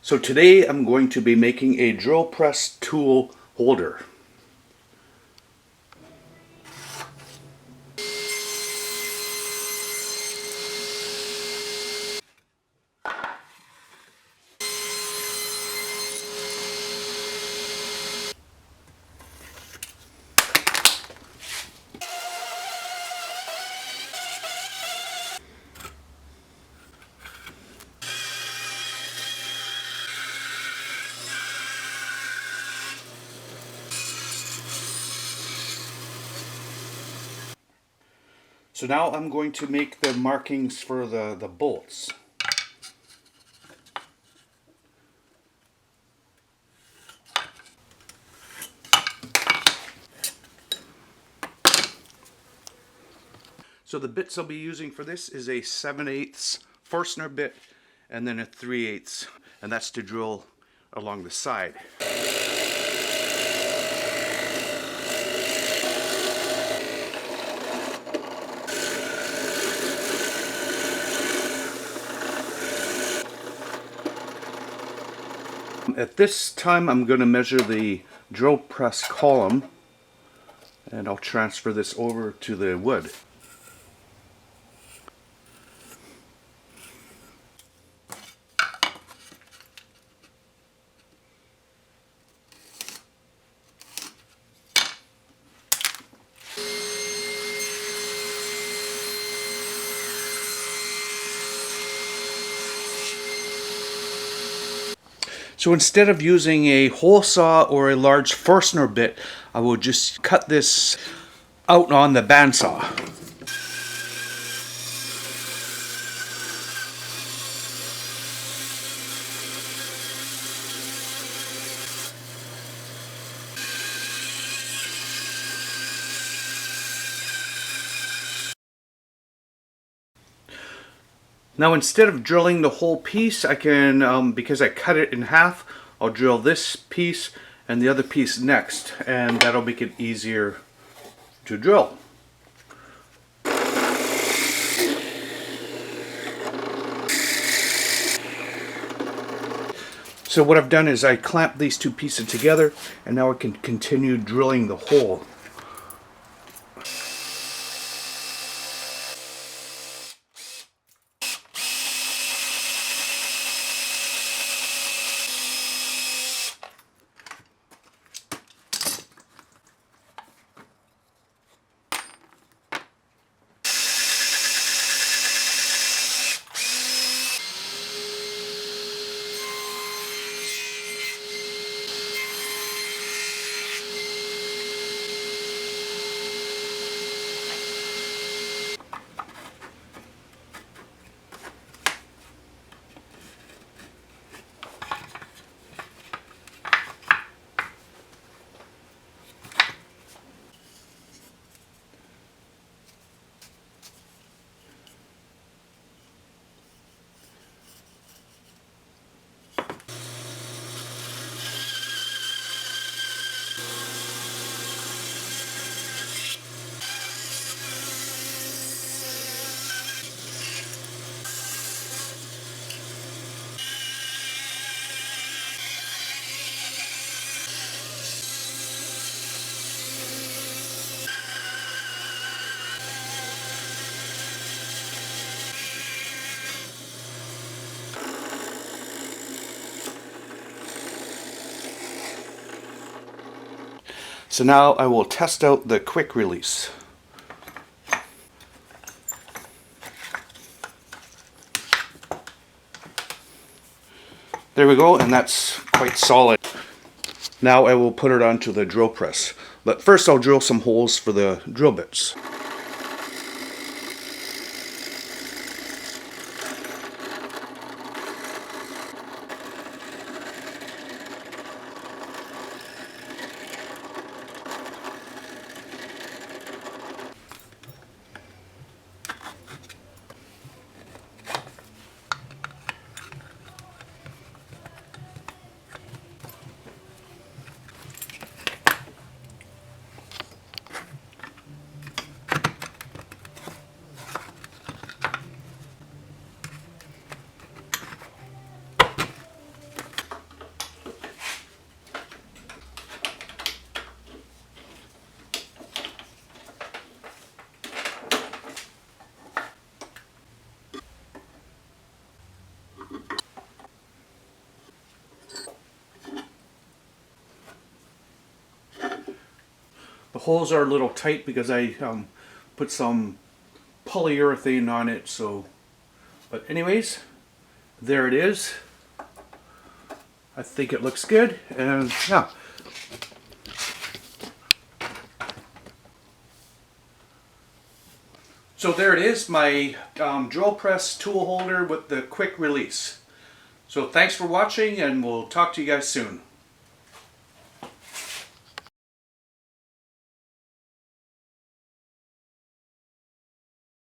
So today I'm going to be making a drill press tool holder. So now I'm going to make the markings for the bolts. So the bits I'll be using for this is a 7/8 Forstner bit and then a 3/8, and that's to drill along the side. At this time I'm going to measure the drill press column, and I'll transfer this over to the wood. So instead of using a hole saw or a large Forstner bit, I will just cut this out on the bandsaw. Now instead of drilling the whole piece, I can, because I cut it in half, I'll drill this piece and the other piece next, and that'll make it easier to drill. So what I've done is I clamped these two pieces together, and now I can continue drilling the hole. So now I will test out the quick release. There we go, and that's quite solid. Now I will put it onto the drill press. But first I'll drill some holes for the drill bits. The holes are a little tight because I put some polyurethane on it. So, but anyways, there it is. I think it looks good, and yeah. So there it is, my drill press tool holder with the quick release. So thanks for watching, and we'll talk to you guys soon.